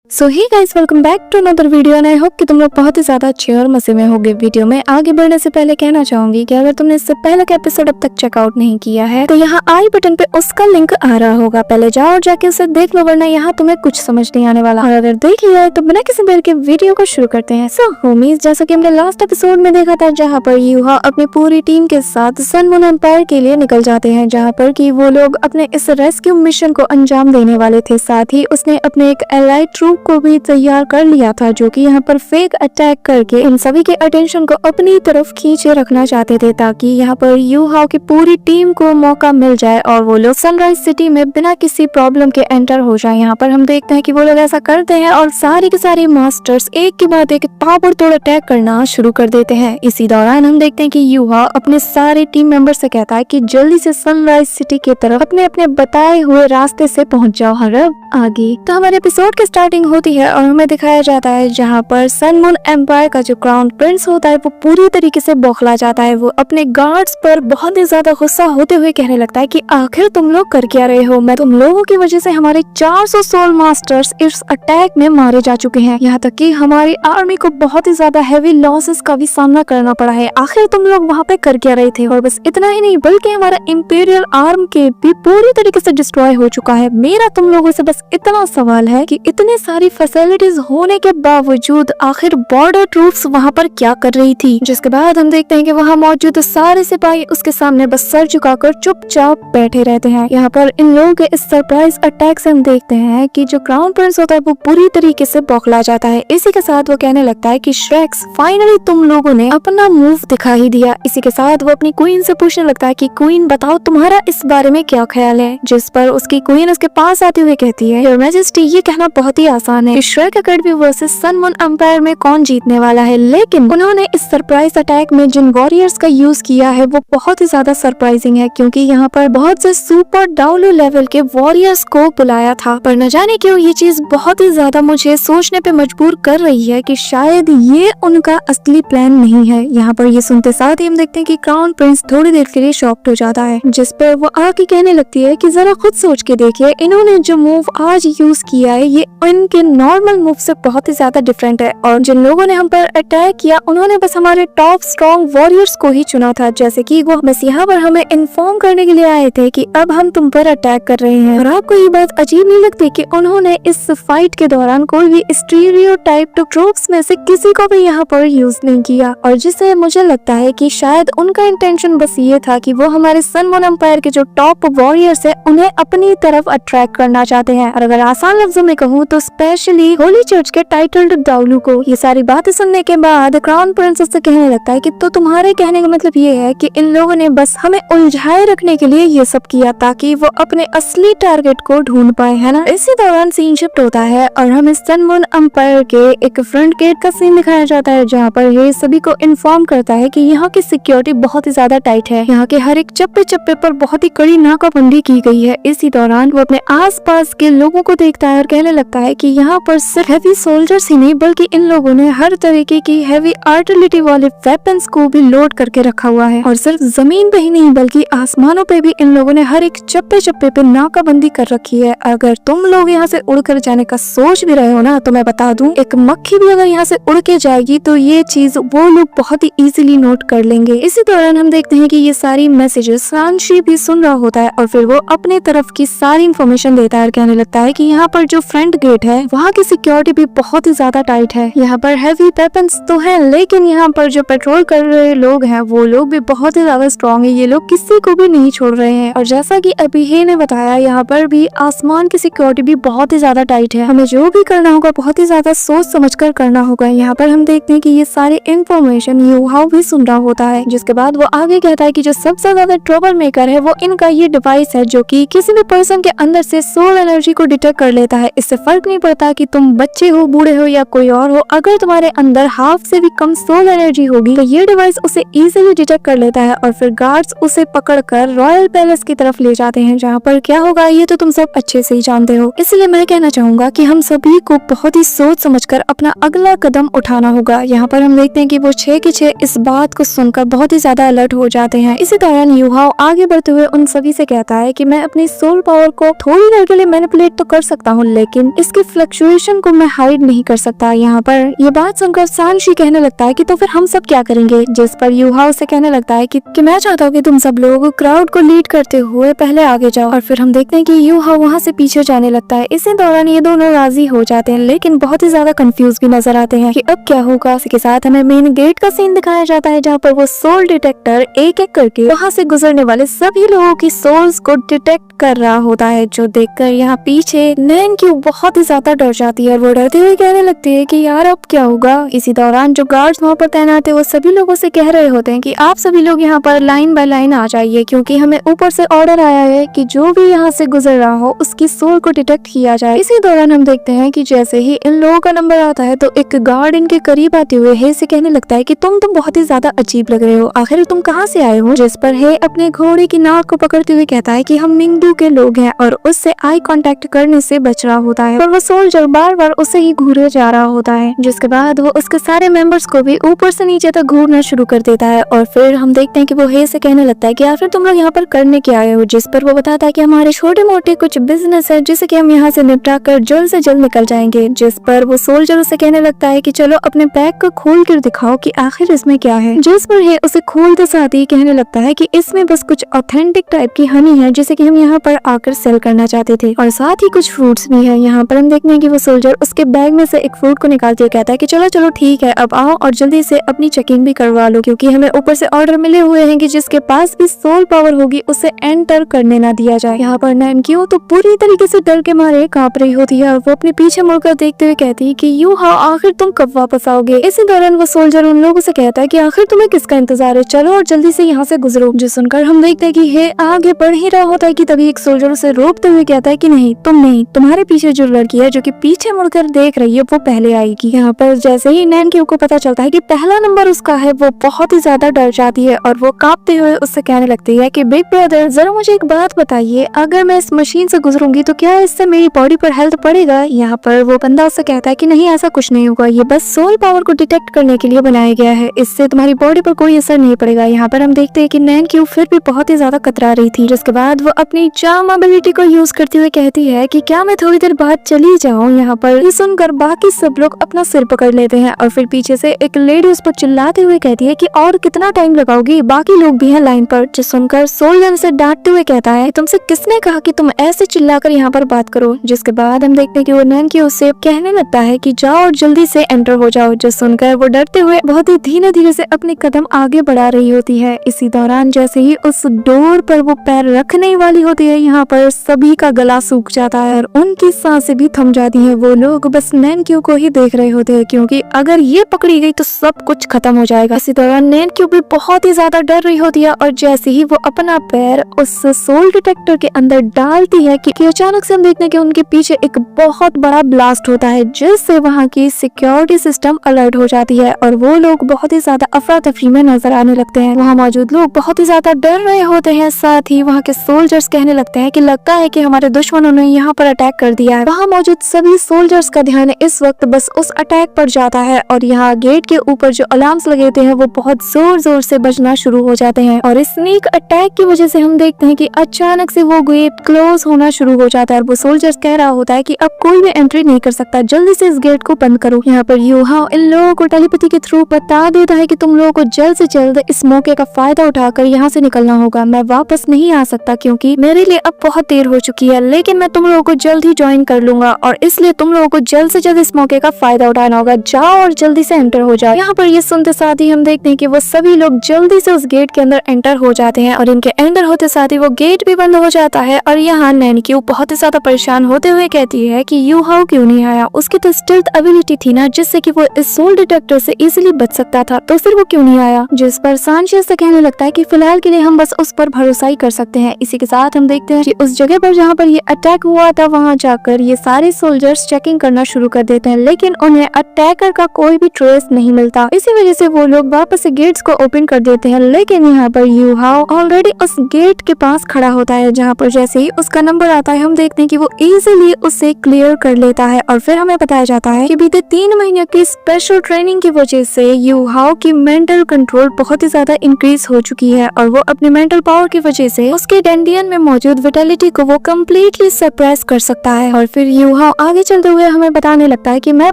So hi guys, welcome back to another video and I hope कि तुम लोग बहुत ही ज्यादा अच्छे और मजे में होगे। वीडियो में आगे बढ़ने से पहले कहना चाहूंगी कि अगर तुमने इससे पहले का एपिसोड अब तक चेकआउट नहीं किया है तो यहाँ आई बटन पे उसका लिंक आ रहा होगा, पहले जाओ और जाके उसे देख लो, वरना यहाँ तुम्हें कुछ समझ नहीं आने वाला। और अगर देख लिया है तो बिना किसी देर के वीडियो को शुरू करते हैं। सो होमीज, जैसा कि हमने लास्ट एपिसोड में देखा था जहाँ पर यूहा अपनी पूरी टीम के साथ सन मून एम्पायर के लिए निकल जाते हैं, जहाँ पर कि वो लोग अपने इस रेस्क्यू मिशन को अंजाम देने वाले थे। साथ ही उसने अपने एक एलाइड ट्रूप को भी तैयार कर लिया था जो कि यहाँ पर फेक अटैक करके इन सभी के अटेंशन को अपनी तरफ खींचे रखना चाहते थे, ताकि यहाँ पर यूहाओ की पूरी टीम को मौका मिल जाए और वो लोग सनराइज सिटी में बिना किसी प्रॉब्लम के एंटर हो जाए। यहाँ पर हम देखते हैं कि वो लोग ऐसा करते हैं और सारे के सारे मास्टर्स एक के बाद एक ताबड़तोड़ अटैक करना शुरू कर देते हैं। इसी दौरान हम देखते हैं कि यूहा अपने सारे टीम मेंबर से कहता है कि जल्दी से सनराइज सिटी की तरफ अपने अपने बताए हुए रास्ते से पहुंच जाओ। हर आगे तो हमारे एपिसोड की स्टार्टिंग होती है और हमें दिखाया जाता है जहाँ पर सन मून एम्पायर का जो क्राउन प्रिंस होता है वो पूरी तरीके से बौखला जाता है। वो अपने गार्ड्स पर बहुत ही ज्यादा गुस्सा होते हुए कहने लगता है कि आखिर तुम लोग कर क्या रहे हो, मैं तुम लोगों की वजह से हमारे 400 सोल मास्टर्स इस अटैक में मारे जा चुके हैं, यहाँ तक कि हमारी आर्मी को बहुत ही ज्यादा हैवी लॉसेस का भी सामना करना पड़ा है। आखिर तुम लोग वहाँ पे कर क्या रहे थे? और बस इतना ही नहीं बल्कि हमारा इंपीरियल आर्म के भी पूरी तरीके से डिस्ट्रॉय हो चुका है। मेरा तुम लोगों से बस इतना सवाल है कि इतने सारी फैसिलिटीज होने के बावजूद आखिर बॉर्डर ट्रूप्स वहाँ पर क्या कर रही थी? जिसके बाद हम देखते हैं कि वहाँ मौजूद सारे सिपाही उसके सामने बस सर झुकाकर चुपचाप बैठे रहते हैं। यहाँ पर इन लोगों के इस सरप्राइज अटैक से हम देखते हैं कि जो क्राउन प्रिंस होता है वो पूरी तरीके से बौखला जाता है। इसी के साथ वो कहने लगता है कि श्रेक्स, फाइनली तुम लोगों ने अपना मूव दिखा ही दिया। इसी के साथ वो अपनी क्वीन से पूछने लगता है कि क्वीन बताओ तुम्हारा इस बारे में क्या ख्याल है? जिस पर उसकी क्वीन उसके पास आते हुए कहती है, योर मैजेस्टी, ये कहना बहुत ही आसान है कि Shrek academy versus sun moon empire में कौन जीतने वाला है, लेकिन उन्होंने इस सरप्राइज अटैक में जिन वॉरियर्स का यूज किया है वो बहुत ही ज्यादा सरप्राइजिंग है, क्योंकि यहाँ पर बहुत से सुपर डाउलो लेवल के वॉरियर्स को बुलाया था। पर न जाने क्यों ये चीज बहुत ही ज्यादा मुझे सोचने पे मजबूर कर रही है कि शायद ये उनका असली प्लान नहीं है। यहाँ पर ये सुनते साथ ही हम देखते हैं कि क्राउन प्रिंस थोड़ी देर के लिए शॉक्ड हो जाता है, जिस पर वो आके कहने लगती है कि जरा खुद सोच के देखिए, इन्होंने जो मूव आज यूज किया है ये इनके नॉर्मल मूव से बहुत ही ज्यादा डिफरेंट है, और जिन लोगों ने हम पर अटैक किया उन्होंने बस हमारे टॉप स्ट्रॉन्ग वॉरियर्स को ही चुना था, जैसे कि वो बस यहाँ पर हमें इन्फॉर्म करने के लिए आए थे कि अब हम तुम पर अटैक कर रहे हैं। और आपको ये बात अजीब नहीं लगती कि उन्होंने इस फाइट के दौरान कोई भी स्टीरियोटाइप ट्रूप्स में से किसी को भी यहाँ पर यूज नहीं किया, और जिससे मुझे लगता है कि शायद उनका इंटेंशन बस ये था कि वो हमारे सन मून एम्पायर के जो टॉप वॉरियर्स है उन्हें अपनी तरफ अट्रैक्ट करना चाहते हैं। और अगर आसान लफ्जों में कहूँ तो स्पेशली होली चर्च के टाइटल्ड डाउलू को। ये सारी बातें सुनने के बाद क्राउन प्रिंस से कहने लगता है कि तो तुम्हारे कहने का मतलब ये है कि इन लोगों ने बस हमें उलझाए रखने के लिए ये सब किया ताकि वो अपने असली टारगेट को ढूंढ पाए, है ना? इसी दौरान सीन शिफ्ट होता है और हमें सन मून एम्पायर के एक फ्रंट गेट का सीन दिखाया जाता है, जहाँ पर ये सभी को इन्फॉर्म करता है कि यहाँ की सिक्योरिटी बहुत ही ज्यादा टाइट है, यहाँ के हर एक चप्पे चप्पे पर बहुत ही कड़ी नाकाबंदी की गई है। इसी दौरान वो अपने आसपास के लोगों को देखता है और कहने लगता है कि यहाँ पर सिर्फ हैवी सोल्जर्स ही नहीं बल्कि इन लोगों ने हर तरीके की हैवी आर्टिलरी वाले वेपन्स को भी लोड करके रखा हुआ है, और सिर्फ जमीन पे ही नहीं बल्कि आसमानों पे भी इन लोगों ने हर एक चप्पे चप्पे पे नाकाबंदी कर रखी है। अगर तुम लोग यहाँ से उड़कर जाने का सोच भी रहे हो ना, तो मैं बता दूं, एक मक्खी भी अगर यहाँ से उड़ के जाएगी तो ये चीज वो लोग बहुत ही इजीली नोट कर लेंगे। इसी दौरान हम देखते हैं कि ये सारी मैसेजेस सांशी भी सुन रहा होता है और फिर वो अपने तरफ की सारी इन्फॉर्मेशन देता है और कहने लगता है कि यहाँ पर जो फ्रंट गेट है वहाँ की सिक्योरिटी भी बहुत ही ज्यादा टाइट है। यहाँ पर हैवी वेपन्स तो है लेकिन यहाँ पर जो पेट्रोल कर रहे लोग हैं वो लोग भी बहुत ही ज्यादा स्ट्रॉन्ग है, ये लोग किसी को भी नहीं छोड़ रहे हैं। और जैसा कि अभी ही ने बताया, यहाँ पर भी आसमान की सिक्योरिटी भी बहुत ही ज्यादा टाइट है, हमें जो भी करना होगा बहुत ही ज्यादा सोच समझ कर करना होगा। यहाँ पर हम देखते हैं कि ये सारी इन्फॉर्मेशन यूहाओ भी सुन रहा होता है, जिसके बाद वो आगे कहता है कि जो सबसे ज्यादा ट्रबल मेकर है वो इनका ये डिवाइस है जो कि किसी भी पर्सन के अंदर से सोल एनर्जी को डिटेक्ट कर लेता है। इससे फर्क नहीं पड़ता कि तुम बच्चे हो, बूढ़े हो या कोई और हो, अगर तुम्हारे अंदर हाफ से भी कम सोल एनर्जी होगी तो ये डिवाइस उसे इजीली डिटेक्ट कर लेता है और फिर गार्ड्स उसे पकड़कर रॉयल पैलेस की तरफ ले जाते हैं, जहाँ पर क्या होगा ये तो तुम सब अच्छे से ही जानते हो। इसलिए मैं कहना चाहूंगा कि हम सभी को बहुत ही सोच समझकर अपना अगला कदम उठाना होगा। यहाँ पर हम देखते हैं कि वो 6 के 6 इस बात को सुनकर बहुत ही ज्यादा अलर्ट हो जाते हैं। इसी दौरान यूहाओ आगे बढ़ते हुए उन सभी से कहता है कि मैं अपनी सोल पावर को थोड़ी देर के लिए मैनिपुलेट तो कर सकता हूँ, लेकिन इसके फ्लक्चुएशन को मैं हाइड नहीं कर सकता। यहाँ पर ये बात सुनकर सांशी कहने लगता है कि तो फिर हम सब क्या करेंगे, जिस पर यूहाओ से कहने लगता है कि मैं चाहता हूँ कि तुम सब लोग क्राउड को लीड करते हुए पहले आगे जाओ। और फिर हम देखते हैं कि यूहाओ वहाँ से पीछे जाने लगता है। इसी दौरान ये दोनों राजी हो जाते हैं, लेकिन बहुत ही ज्यादा कंफ्यूज भी नजर आते हैं कि अब क्या होगा। इसी के साथ हमें मेन गेट का सीन दिखाया जाता है, जहाँ पर वो सोल डिटेक्टर एक एक करके वहाँ से गुजरने वाले सभी लोगों की सोल्स को डिटेक्ट कर रहा होता है, जो देखकर यहाँ पीछे नैनक्यू बहुत ही ज्यादा डर जाती है और वो डरते हुए कहने लगती है कि यार अब क्या होगा। इसी दौरान जो गार्ड्स वहाँ पर तैनात है वो सभी लोगों से कह रहे होते हैं कि आप सभी लोग यहाँ पर लाइन बाय लाइन आ जाइए, क्योंकि हमें ऊपर से ऑर्डर आया है कि जो भी यहाँ से गुजर रहा हो उसकी सोल को डिटेक्ट किया जाए। इसी दौरान हम देखते हैं कि जैसे ही इन लोगों का नंबर आता है तो एक गार्ड इनके करीब आते हुए हे से कहने लगता है कि तुम बहुत ही ज्यादा अजीब लग रहे हो, आखिर तुम कहाँ से आए हो। जिस पर हे अपने घोड़े की नाक को पकड़ते हुए कहता है कि हम मिंगडू के लोग हैं और उससे आई कांटेक्ट करने से बच रहा होता है। पर वो सोल्जर बार बार उसे ही घूरे जा रहा होता है, जिसके बाद वो उसके सारे मेंबर्स को भी ऊपर से नीचे तक घूरना शुरू कर देता है। और फिर हम देखते हैं कि वो हे से कहने लगता है कि आखिर तुम लोग यहाँ पर करने क्या आए हो। जिस पर वो बताता है कि हमारे छोटे मोटे कुछ बिजनेस है जिसे कि हम यहाँ से निपटा कर जल्द से जल्द निकल जाएंगे। जिस पर वो सोल्जर उसे कहने लगता है कि चलो अपने बैग को खोल कर दिखाओ कि आखिर इसमें क्या है। जिस पर हे उसे खोलते साथ ही कहने लगता है कि इसमें बस कुछ ऑथेंटिक टाइप की हनी है जिसे कि हम यहाँ पर आकर सेल करना चाहते थे, और साथ ही कुछ फ्रूट्स भी है। यहाँ पर हम देखते हैं कि वो सोल्जर उसके बैग में से एक फ्रूट को निकालते हुए कहता है कि चलो चलो ठीक है, अब आओ और जल्दी से अपनी चेकिंग भी करवा लो, क्योंकि हमें ऊपर से ऑर्डर मिले हुए हैं कि जिसके पास भी सोल पावर होगी उसे एंटर करने ना दिया जाए। यहाँ पर नैनक्यू तो पूरी तरीके से डर के मारे कांप रही होती है और वो अपने पीछे मुड़कर देखते हुए कहती है कि यूहाओ आखिर तुम कब वापस आओगे। इसी दौरान वो सोल्जर उन लोगों से कहता है कि आखिर तुम्हें किसका इंतजार है, चलो और जल्दी से यहाँ से गुजरो। जो सुनकर हम देखते हैं कि हे आगे बढ़ ही रहा होता है कि तभी एक सोल्जर उसे रोकते हुए कहता है कि नहीं तुम नहीं, तुम्हारे पीछे जो लड़की है जो कि पीछे मुड़कर देख रही है वो पहले आएगी। यहाँ पर जैसे ही नैनक्यू को पता चलता है कि पहला नंबर उसका है, वो बहुत ही ज्यादा डर जाती है और वो कांपते हुए उससे कहने लगती है कि बिग ब्रदर जरा मुझे एक बात बताइए, अगर मैं इस मशीन से गुजरूंगी तो क्या इससे मेरी बॉडी पर हेल्थ पड़ेगा। यहाँ पर वो बंदा उससे कहता है कि नहीं ऐसा कुछ नहीं होगा, ये बस सोल पावर को डिटेक्ट करने के लिए बनाया गया है, इससे तुम्हारी बॉडी पर कोई असर नहीं पड़ेगा। यहाँ पर हम देखते हैं कि नैनक्यू फिर भी बहुत ही ज्यादा कतरा रही थी, जिसके बाद वो अपनी चार्म एबिलिटी को यूज करते हुए कहती है कि क्या मैं थोड़ी देर बाद चली जाऊँ। यहाँ पर ये सुनकर बाकी सब लोग अपना सिर पकड़ लेते हैं और फिर पीछे से एक लेडी उस पर चिल्लाते हुए कहती है कि और कितना टाइम लगाओगी, बाकी लोग भी हैं लाइन पर। जो सुनकर सोल्जर से डांटते हुए कहता है तुमसे किसने कहा कि तुम ऐसे चिल्लाकर यहाँ पर बात करो। जिसके बाद हम देखते हैं कि वो नैनक्यू उससे कहने लगता है कि जाओ और जल्दी से एंटर हो जाओ। जो सुनकर वो डरते हुए बहुत ही धीरे धीरे से अपने कदम आगे बढ़ा रही होती है। इसी दौरान जैसे ही उस डोर पर वो पैर रखने वाली होती है, यहाँ पर सभी का गला सूख जाता है और उनकी सांसें भी थम जाती हैं। वो लोग बस नैनक्यू को ही देख रहे होते हैं, क्योंकि अगर ये पकड़ी गई तो सब कुछ खत्म हो जाएगा। इसी दौरान नैनक्यू भी बहुत ही ज्यादा डर रही होती है और जैसे ही वो अपना पैर उस सोल डिटेक्टर के अंदर डालती है कि अचानक से हम देखते हैं कि उनके पीछे एक बहुत बड़ा ब्लास्ट होता है, जिससे वहाँ की सिक्योरिटी सिस्टम अलर्ट हो जाती है और वो लोग बहुत ही ज्यादा अफरा तफरी में नजर आने लगते हैं। वहाँ मौजूद लोग बहुत ही ज्यादा डर रहे होते हैं, साथ ही वहाँ के सोल्जर्स कहने लगते हैं कि लगता है कि हमारे दुश्मनों ने यहाँ पर अटैक कर दिया है। वहाँ मौजूद सभी सोल्जर्स का ध्यान इस वक्त बस उस अटैक पर जाता है और यहाँ गेट के ऊपर जो अलार्म्स लगे होते हैं वो बहुत जोर जोर से बजना शुरू हो जाते हैं और इस स्नीक अटैक की वजह से हम देखते हैं कि अचानक से वो गेट क्लोज होना शुरू हो जाता है और वो सोल्जर्स कह रहा होता है कि अब कोई भी एंट्री नहीं कर सकता, जल्दी से इस गेट को बंद करो। यहाँ पर यूहाओ इन लोगों को टेलीपैथी के थ्रू बता देता है कि तुम लोगों को जल्द से जल्द इस मौके का फायदा उठाकर यहाँ से निकलना होगा। मैं वापस नहीं आ सकता क्योंकि मेरे लिए अब बहुत देर हो चुकी है, लेकिन मैं तुम लोगों को जल्द ही ज्वाइन कर लूंगा और इसलिए तुम लोगों को जल्द से जल्द इस मौके का फायदा उठाना होगा। जाओ और जल्दी से एंटर हो जाओ। यहाँ पर ये सुनते साथ ही हम देखते हैं कि वो सभी लोग जल्दी से उस गेट के अंदर एंटर हो जाते हैं और इनके एंटर होते साथ ही वो गेट भी बंद हो जाता है और यहाँ नैनक्यू बहुत ही ज्यादा परेशान होते हुए कहती है कि यूहाओ क्यों नहीं आया। उसकी तो स्टिल्थ एबिलिटी थी ना, जिससे कि वो इस सोल डिटेक्टर से इजीली बच सकता था, तो फिर वो क्यों नहीं आया। जिस पर सांशिया से कहने लगता है कि फिलहाल के लिए हम बस उस पर भरोसा ही कर सकते हैं। इसी के साथ हम देखते हैं कि उस जगह पर जहाँ पर ये अटैक हुआ था वहाँ जाकर ये सारे सोल्जर्स चेकिंग करना शुरू कर देते हैं, लेकिन उन्हें अटैकर का कोई भी ट्रेस नहीं मिलता। इसी वजह से वो लोग वापस से गेट्स को ओपन कर देते हैं, लेकिन यहाँ पर यूहाओ ऑलरेडी उस गेट के पास खड़ा होता है, जहाँ पर जैसे ही उसका नंबर आता है हम देखते हैं कि वो इजीली उसे क्लियर कर लेता है और फिर हमें बताया जाता है कि बीते 3 महीने की स्पेशल ट्रेनिंग की वजह से यूहाओ की मेंटल कंट्रोल बहुत ही ज्यादा इंक्रीज हो चुकी है और वो अपने मेंटल पावर की वजह से उसके डेंडियन में मौजूद विटेलिटी को वो कम्प्लीटली सप्रेस कर सकता है। और फिर यूहाओ आगे चलते हुए हमें बताने लगता है कि मैं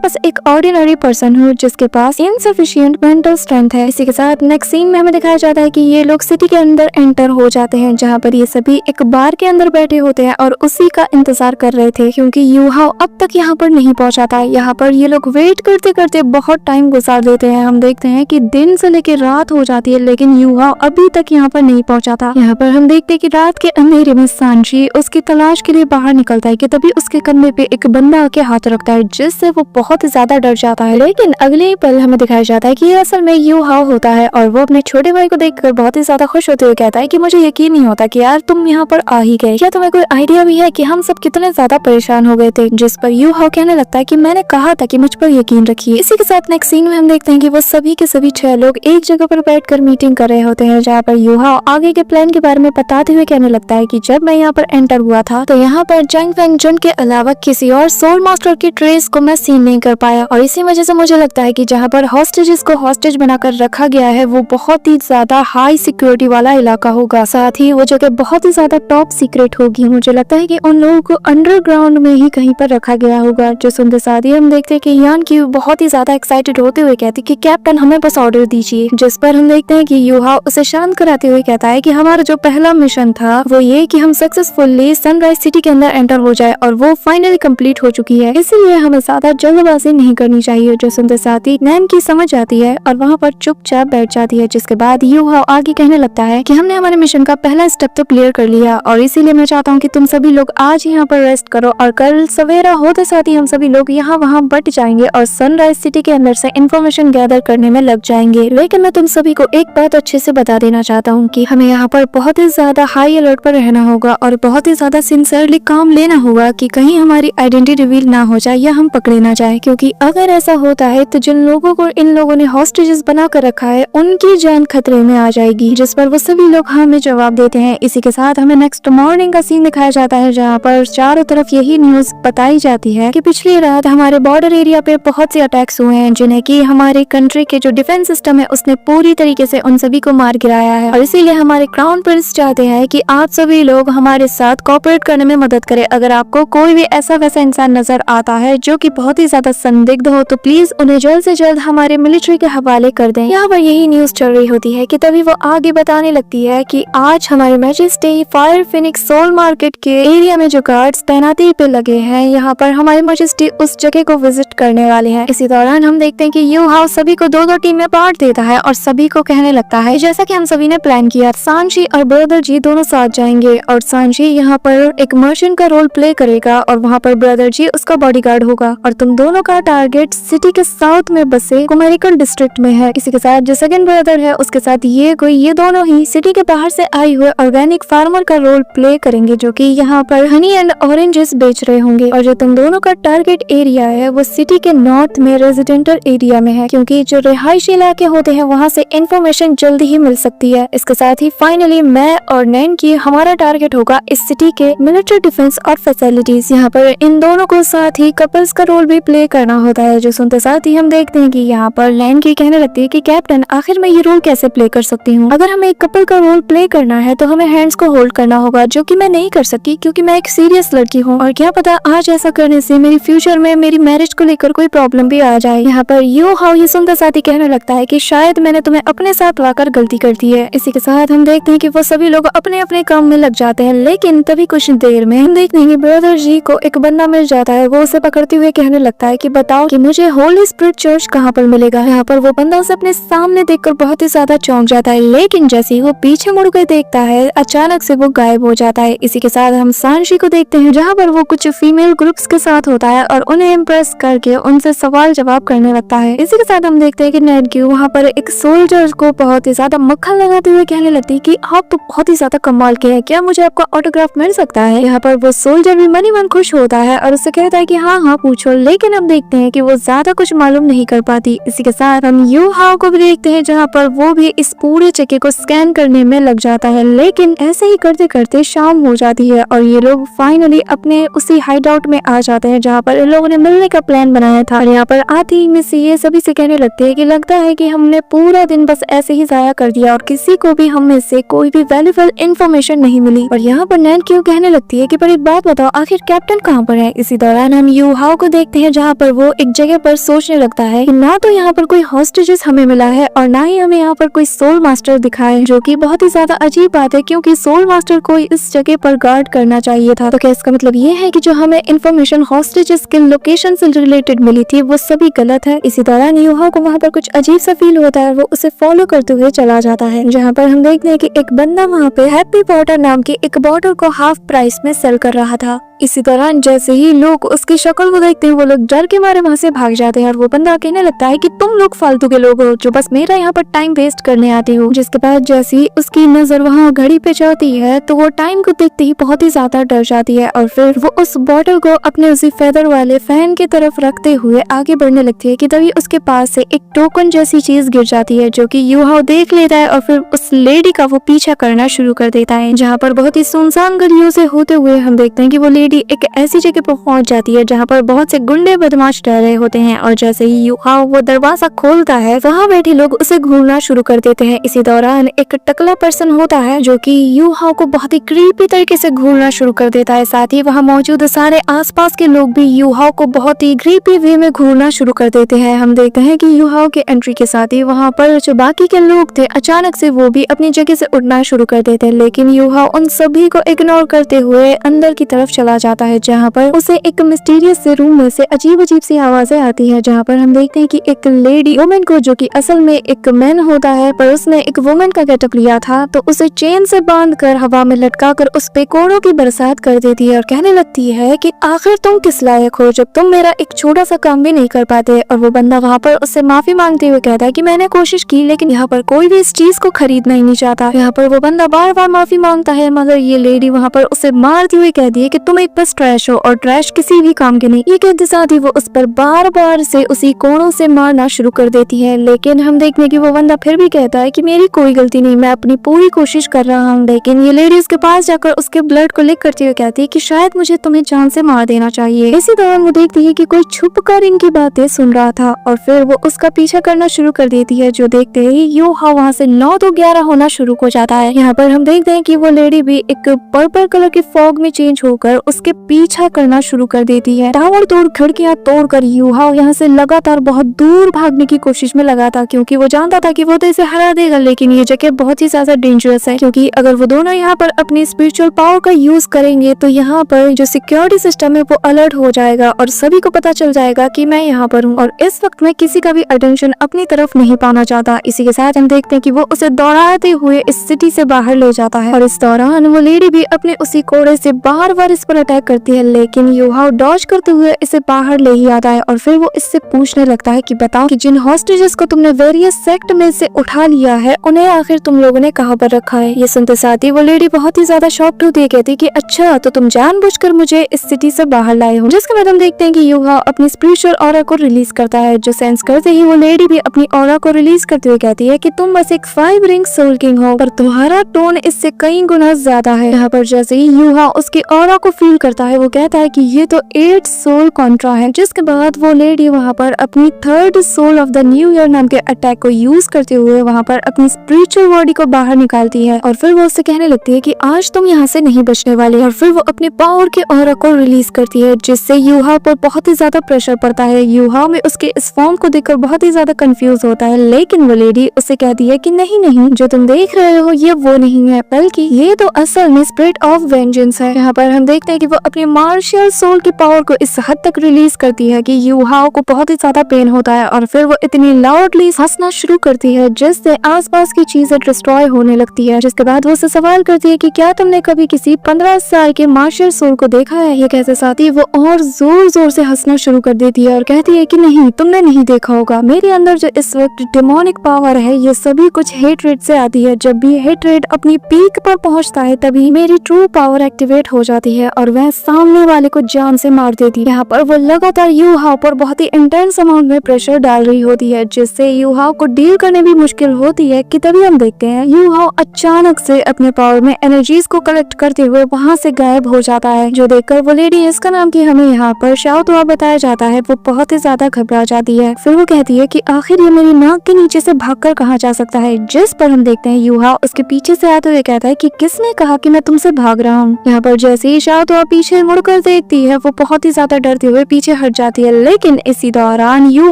बस एक ऑर्डिनरी पर्सन हूँ जिसके पास इनसफिशिएंट मेंटल स्ट्रेंथ है। इसी के साथ नेक्स्ट सीन में हमें दिखाया जाता है कि ये लोग सिटी के अंदर एंटर हो जाते हैं, जहाँ पर ये सभी एक बार के अंदर बैठे होते हैं और उसी का इंतजार कर रहे थे, क्योंकि यूहाओ अब तक यहाँ पर नहीं पहुंचा था। यहाँ पर ये लोग वेट करते करते बहुत टाइम गुजार देते हैं। हम देखते हैं कि दिन से लेकर रात हो जाती है, लेकिन यूहाओ अभी तक यहाँ पर नहीं पहुंचा था। यहाँ पर हम देखते हैं कि रात के अंधेरे में सांची उसकी तलाश के लिए बाहर निकलता है कि तभी उसके कंधे पे एक बंदा आके हाथ रखता है, जिससे वो बहुत ज्यादा डर जाता है। लेकिन अगले ही पल हमें दिखाया जाता है कि ये असल में यूहाओ होता है और वो अपने छोटे भाई को देखकर बहुत ही ज्यादा खुश होते हुए कहता है कि मुझे यकीन नहीं होता कि यार तुम यहाँ पर आ ही गए। क्या तुम्हें कोई आइडिया भी है कि हम सब कितने ज्यादा परेशान हो गए थे? जिस पर यूहाओ कहने लगता है कि मैंने कहा था कि मुझ पर यकीन रखिए। इसी के साथ नेक्स्ट सीन में हम देखते हैं कि वो सभी के सभी 6 लोग एक जगह पर बैठकर मीटिंग कर रहे होते हैं, जहाँ पर यूहाओ आगे के प्लान के बारे में बताते हुए कहने लगता है कि जब मैं यहाँ पर एंटर हुआ था तो यहाँ पर जंग फेंग जुन के अलावा किसी और सोल मास्टर की ट्रेस को मैं सीन नहीं कर पाया, और इसी वजह से मुझे लगता है कि जहाँ पर हॉस्टेजेस को हॉस्टेज बनाकर रखा गया है वो बहुत ही ज्यादा हाई सिक्योरिटी वाला इलाका होगा, साथ ही वो जगह बहुत ही ज्यादा टॉप सीक्रेट होगी। मुझे लगता है कि उन लोगों को अंडरग्राउंड में ही कहीं पर रखा गया होगा। जो सुनते साथ ही हम देखते हैं कि यान की बहुत ही ज्यादा एक्साइटेड होते हुए कहती कि कैप्टन हमें बस ऑर्डर दीजिए, जिस पर हम देखते हैं कि यूहाओ उसे शांत कराते हुए कहता है कि हमारा जो पहला मिशन था वो ये कि हम सक्सेसफुली सनराइज सिटी के अंदर एंटर हो जाए, और वो फाइनली कंप्लीट हो चुकी है, इसलिए हमें ज्यादा जल्दबाजी नहीं करनी चाहिए। जो सुनते साथ ही नैन की समझ आती है और वहाँ पर चुपचाप बैठ जाती है, जिसके बाद यूहाओ आगे कहने लगता है कि हमने हमारे मिशन का पहला स्टेप तो क्लियर कर लिया, और इसीलिए मैं चाहता हूँ कि तुम सभी लोग आज यहाँ पर रेस्ट करो, और कल सवेरा होते साथ ही हम सभी लोग यहाँ वहाँ बट जाएंगे और सनराइज सिटी के अंदर से इन्फॉर्मेशन गैदर करने में लग जाएंगे। लेकिन मैं तुम सभी को एक बात अच्छे से बता देना चाहता हूँ कि हमें यहाँ पर बहुत ही ज्यादा हाई अलर्ट पर रहना होगा और बहुत ही ज्यादा सिंसियरली काम लेना होगा कि कहीं हमारी आइडेंटिटी रिवील ना हो जाए या हम पकड़े ना जाए, क्योंकि अगर ऐसा होता है तो जिन लोगों को इन लोगों ने हॉस्टेजेस बना कर रखा है उनकी जान खतरे में आ जाएगी। जिस पर वो सभी लोग हमें जवाब देते हैं। इसी के साथ हमें नेक्स्ट मॉर्निंग का सीन दिखाया जाता है, जहाँ पर चारों तरफ यही न्यूज बताई जाती है कि पिछली रात हमारे बॉर्डर एरिया पे बहुत से अटैक्स हुए हैं, जिन्हें की हमारे कंट्री के जो डिफेंस सिस्टम है उसने पूरी तरीके से उन सभी को मार गिराया है, और इसीलिए हमारे क्राउन प्रिंस चाहते हैं कि आप सभी लोग हमारे साथ कोऑपरेट करने में मदद करें। अगर आपको कोई भी ऐसा वैसा इंसान नजर आता है जो कि बहुत ही ज्यादा संदिग्ध हो तो प्लीज उन्हें जल्द से जल्द हमारे मिलिट्री के हवाले कर दें। यहाँ पर यही न्यूज चल रही होती है कि तभी वो आगे बताने लगती है कि आज हमारे majesty fire phoenix soul market के एरिया में जो गार्ड्स तैनाती पे लगे हैं, यहाँ पर हमारे मैजेस्टी उस जगह को विजिट करने वाले हैं। इसी दौरान हम देखते हैं कि यूहाओ सभी को 2-2 टीम में बांट देता है और सभी को कहने लगता है जैसा कि हम सभी ने प्लान किया, सांची और ब्रदर जी दोनों साथ जाएंगे, और सांची यहाँ पर एक मर्चेंट का रोल प्ले करेगा और वहाँ पर ब्रदर जी उसका बॉडीगार्ड होगा, और तुम दोनों का टारगेट सिटी के साउथ में बसे कुमेरिकल डिस्ट्रिक्ट में है। इसी के साथ जो सेकंड ब्रदर है उसके साथ ये दोनों ही सिटी के बाहर से आए हुए ऑर्गेनिक फार्मर का रोल प्ले करेंगे, जो कि यहाँ पर हनी एंड ऑरेंजेस बेच रहे होंगे। और जो तुम दोनों का टारगेट एरिया है वो सिटी के नॉर्थ में रेजिडेंटल एरिया में है, क्योंकि जो रिहायशी इलाके होते हैं वहाँ से इंफॉर्मेशन जल्दी ही मिल सकती है। इसके साथ ही फाइनली मैं और नैन की हमारा टारगेट होगा इस सिटी के मिलिट्री डिफेंस और फैसिलिटीज। यहाँ पर इन दोनों को साथ ही कपल्स का रोल भी प्ले करना होता है। जो सुनते साथ ही हम देखते हैं कि यहाँ पर नैन की कहने लगती है कि कैप्टन आखिर मैं ये रोल कैसे प्ले कर सकती हूँ? अगर हमें एक कपल का रोल प्ले करना है तो हमें हैंड्स को होल्ड करना होगा, जो कि मैं नहीं कर सकती क्योंकि मैं एक सीरियस लड़की हूँ, और क्या पता आज ऐसा करने से मेरी फ्यूचर में मेरी मैरिज को लेकर कोई प्रॉब्लम भी आ जाए। यहाँ पर यूहाओ ये सुनते साथ ही कहने लगता है कि शायद मैंने तुम्हें अपने साथ लाकर गलती कर दी है। इसी के साथ हम देखते हैं कि वो सभी लोग अपने अपने काम में लग जाते हैं, लेकिन तभी कुछ देर में हम देखते हैं कि ब्रदर जी को एक बंदा मिल जाता है। वो उसे पकड़ते हुए कहने लगता है कि बताओ कि मुझे होली स्पिरिट चर्च कहाँ पर मिलेगा। यहाँ पर वो बंदा उसे अपने सामने देखकर बहुत ही ज्यादा चौंक जाता है, लेकिन जैसे ही वो पीछे मुड़ कर देखता है अचानक से वो गायब हो जाता है। इसी के साथ हम सांशी को देखते हैं, जहाँ पर वो कुछ फीमेल ग्रुप्स के साथ होता है और उन्हें इम्प्रेस करके उनसे सवाल जवाब करने लगता है। इसी के साथ हम देखते हैं कि नैन की वहाँ पर एक सोल्जर को बहुत ही ज्यादा मक्खन लगाते हुए कहने लगती है कि आप तो बहुत ही ज्यादा कमाल के हैं, क्या मुझे आपका ऑटोग्राफ मिल सकता है? यहाँ पर वो सोल्जर भी मनी मन खुश होता है और उससे कहता है कि हाँ हाँ पूछो, लेकिन हम देखते हैं कि वो ज्यादा कुछ मालूम नहीं कर पाती। इसी के साथ हम यूहाओ को भी देखते हैं, जहाँ पर वो भी इस पूरे जगह को स्कैन करने में लग जाता है, लेकिन ऐसे ही करते करते शाम हो जाती है और ये लोग फाइनली अपने उसी हाइड आउट में आ जाते हैं जहाँ पर इन लोगों ने मिलने का प्लान बनाया था। और यहाँ पर आते ही मिस ये सभी से कहने लगते हैं कि लगता है कि हमने पूरा दिन बस ऐसे ही जाया कर दिया और किसी को भी हम में से कोई भी वैल्यूएबल इंफॉर्मेशन नहीं मिली। मिली। और यहाँ पर नैन क्यों कहने लगती है कि पर एक बात बताओ, आखिर कैप्टन कहाँ पर है। इसी दौरान हम यू हाओ को देखते हैं जहाँ पर वो एक जगह पर सोचने लगता है कि ना तो यहाँ पर कोई हॉस्टेजेस हमें मिला है और ना ही हमें यहाँ पर कोई सोल मास्टर दिखाए, जो कि बहुत ही ज्यादा अजीब बात है क्योंकि सोल मास्टर को इस जगह पर गार्ड करना चाहिए था। तो क्या इसका मतलब ये है कि जो हमें इन्फॉर्मेशन हॉस्टेजेस के लोकेशन से रिलेटेड मिली थी वो सभी गलत है। इसी दौरान यू हाओ को वहाँ पर कुछ अजीब सा फील होता है, वो उसे फॉलो करते हुए चला जाता है, जहाँ पर हम देखते हैं कि एक बंदा वहाँ पे हैप्पी पॉटर नाम की एक बॉटल को हाफ प्राइस में सेल कर रहा था। इसी दौरान जैसे ही लोग उसकी शक्ल को देखते हैं वो लोग डर के मारे वहाँ से भाग जाते हैं और वो बंदा कहने लगता है कि तुम लोग फालतू के लोग हो जो बस मेरा यहाँ पर टाइम वेस्ट करने आते हो। जिसके बाद जैसे ही उसकी नजर वहाँ घड़ी पे जाती है तो वो टाइम को देखते ही बहुत ही ज्यादा डर जाती है और फिर वो उस बॉटल को अपने उसी फेदर वाले फैन की तरफ रखते हुए आगे बढ़ने लगती है कि तभी उसके पास से एक टोकन जैसी चीज गिर जाती है, जो कि यू हाओ देख लेता है और फिर उस लेडी का वो पीछा करना शुरू कर देता है। जहाँ पर बहुत ही सुनसान गलियों से होते हुए हम देखते हैं कि वो लेडी एक ऐसी जगह पर पहुंच जाती है जहाँ पर बहुत से गुंडे बदमाश रह रहे होते हैं और जैसे ही यू हाओ वो दरवाजा खोलता है वहाँ बैठे लोग उसे घूरना शुरू कर देते हैं। इसी दौरान एक टकला पर्सन होता है जो कि यू हाओ को बहुत ही क्रीपी तरीके से घूरना शुरू कर देता है। साथ ही वहाँ मौजूद सारे आसपास के लोग भी यू हाओ को बहुत ही क्रीपी वे में घूरना शुरू कर देते हैं। हम देखते हैं कि यू हाओ के एंट्री के साथ ही वहाँ पर जो बाकी के लोग थे अचानक से वो भी अपनी जगह से उठना शुरू कर देते हैं, लेकिन यू हाओ उन सभी को इग्नोर करते हुए अंदर की तरफ चला जाता है, जहाँ पर उसे एक मिस्टीरियस से रूम में से अजीब अजीब सी आवाजें आती है, जहाँ पर हम देखते हैं कि एक लेडी वुमेन को, जो कि असल में एक मैन होता है पर उसने एक वुमेन का गेटअप लिया था, तो उसे चेन से बांधकर हवा में लटकाकर उस पे कोड़ों की बरसात कर देती है और कहने लगती है कि आखिर तुम किस लायक हो जब तुम मेरा एक छोटा सा काम भी नहीं कर पाते। और वो बंदा वहाँ पर उससे माफी मांगते हुए कहता है कि मैंने कोशिश की लेकिन यहाँ पर कोई भी इस चीज को खरीदना ही नहीं चाहता। यहाँ पर वो बंदा बार बार माफी मांगता है मगर ये लेडी वहाँ पर उसे मारती हुई कहती है कि तुम एक बस ट्रैश हो और ट्रैश किसी भी काम के नहीं। ये कहते साथ ही वो उस पर बार बार से उसी कोड़ों से मारना शुरू कर देती है, लेकिन हम देखते हैं कि वो बंदा फिर भी कहता है कि मेरी कोई गलती नहीं, मैं अपनी पूरी कोशिश कर रहा हूँ। लेकिन ये लेडी उसके पास जाकर उसके ब्लड को लिक करते हुए कहती है कि शायद मुझे तुम्हें जान से मार देना चाहिए। इसी दौरान वो देखती है कि कोई छुप कर इनकी बातें सुन रहा था और फिर वो उसका पीछा करना शुरू कर देती है, जो देखते ही यू हाओ वहाँ से 9 तो 11 होना शुरू हो जाता है। यहाँ पर हम देखते हैं कि वो लेडी भी एक पर्पल कलर के फॉग में चेंज होकर उसके पीछा करना शुरू कर देती है। टावर तोड़ खिड़कियां तोड़कर यू हाओ यहाँ से लगातार बहुत दूर भागने की कोशिश में लगा था, क्योंकि वो जानता था कि वो तो इसे हरा देगा, लेकिन ये जगह बहुत ही ज्यादा डेंजरस है, क्योंकि अगर वो दोनों यहाँ पर अपनी स्पिरिचुअल पावर का यूज करेंगे तो यहाँ पर जो सिक्योरिटी सिस्टम है वो अलर्ट हो जाएगा और सभी को पता चल जाएगा कि मैं यहाँ पर हूँ और इस वक्त मैं किसी का भी अटेंशन अपनी तरफ नहीं पाना चाहता। इसी के साथ हम देखते हैं कि वो उसे दौड़ाते हुए इस सिटी से बाहर ले जाता है और इस दौरान वो लेडी भी अपने उसी कोड़े से बार बार इस पर अटैक करती है, लेकिन यू हाओ डॉज करते हुए इसे बाहर ले ही आता है और फिर वो इससे पूछने लगता है कि बताओ कि जिन हॉस्टेजेस को तुमने वेरियस सेक्ट में से उठा लिया है उन्हें आखिर तुम लोगों ने कहाँ पर रखा है। ये सुनते साथ ही वो लेडी बहुत ही ज्यादा शॉक्ड होती है, कहती है कि अच्छा तो तुम जानबूझकर मुझे इस सिटी से बाहर लाए हो। जिसके बाद हम देखते हैं कि यू हाओ अपनी स्पिरिचुअल ऑरा को रिलीज करता है, जो सेंस करते ही वो लेडी भी अपनी ऑरा को रिलीज करते हुए कहती है कि तुम बस एक 5 रिंग सोल किंग हो पर तुम्हारा टोन इससे कई गुना ज्यादा है। यहाँ पर जैसे ही यू हाओ उसकी ऑरा को फील करता है वो कहता है कि ये तो 8 सोल कॉन्ट्रा है। जिसके बाद वो लेडी वहाँ पर अपनी 3rd soul of the new year नाम के अटैक को यूज करते हुए वहाँ पर अपनी स्पिरिचुअल बॉडी को बाहर निकालती है और फिर वो उससे कहने लगती है कि आज तुम यहाँ से नहीं बचने वाले। और फिर वो अपने पावर के ऑरा को रिलीज करती है, जिससे यू हाओ पर बहुत ही ज्यादा प्रेशर पड़ता है। यू हाओ में उसके इस फॉर्म को देखकर बहुत ही ज्यादा कंफ्यूज होता है, लेकिन वो लेडी उसे कहती है कि नहीं नहीं, जो तुम देख रहे हो ये वो नहीं है, बल्कि ये तो असल में स्पिरिट ऑफ वेंजेंस है। यहाँ पर हम देखते हैं कि वो अपने मार्शियल सोल की पावर को इस हद तक रिलीज करती है कि यू हाओ को बहुत ही ज्यादा पेन होता है और फिर वो इतनी लाउडली हंसना शुरू करती है जिससे आसपास की चीजें डिस्ट्रॉय होने लगती है। जिसके बाद वो उससे सवाल करती है कि क्या तुमने कभी किसी 15 साल के मार्शियल सोल को देखा है। ये कहते साथ ही वो और जोर जोर से हंसना शुरू कर देती है और कहती है कि नहीं, तुमने नहीं देखा होगा। मेरे अंदर जो इस वक्त डेमोनिक पावर है ये सभी कुछ हेटरेट से आती है। जब भी हेटरेट अपनी पीक पर पहुंचता है तभी मेरी ट्रू पावर एक्टिवेट हो जाती है और और वह सामने वाले को जान से मार देती है। यहाँ पर वो लगातार यू हाओ पर बहुत ही इंटेंस अमाउंट में प्रेशर डाल रही होती है, जिससे यू हाओ को डील करने भी मुश्किल होती है कि तभी हम देखते हैं यू हाओ अचानक से अपने पावर में एनर्जीज को कलेक्ट करते हुए वहाँ से गायब हो जाता है। जो देखकर वो लेडी, इसका नाम की हमें यहाँ पर शाओ तुआ बताया जाता है, वो बहुत ही ज्यादा घबरा जाती है। फिर वो कहती है कि आखिर ये मेरी नाक के नीचे से भागकर कहाँ जा सकता है, जिस पर हम देखते हैं यू हाओ उसके पीछे से आते हुए कहता है कि किसने कहा कि मैं तुमसे भाग रहा हूँ। यहाँ पर जैसे ही शाओ तुआ पीछे मुड़कर देखती है, वो बहुत ही ज्यादा डरते हुए पीछे हट जाती है, लेकिन इसी दौरान यू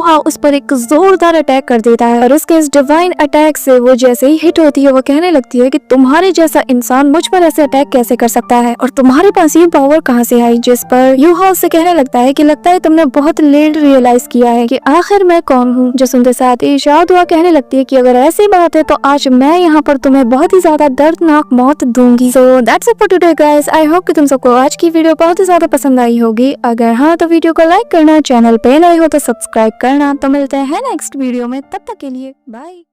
हाओ उस पर एक जोरदार अटैक कर देता है और उसके इस डिवाइन अटैक से वो जैसे ही हिट होती है, वो कहने लगती है कि तुम्हारे जैसा इंसान मुझ पर ऐसे अटैक कैसे कर सकता है और तुम्हारे पास ये पावर कहाँ से आई। जिस पर यू हाओ से कहने लगता है कि लगता है तुमने बहुत लेट रियलाइज किया है कि आखिर मैं कौन हूँ। जो सुनते साथ ही शाओ तुआ कहने लगती है कि अगर ऐसी बात है तो आज मैं यहाँ पर तुम्हें बहुत ही ज्यादा दर्दनाक मौत दूंगी। So that's it for today guys. I hope कि तुम सबको आज की वीडियो बहुत ही ज्यादा पसंद आई होगी। अगर हाँ तो वीडियो को लाइक करना, चैनल पे नए हो तो सब्सक्राइब करना। तो मिलते हैं नेक्स्ट वीडियो में, तब तक के लिए बाय।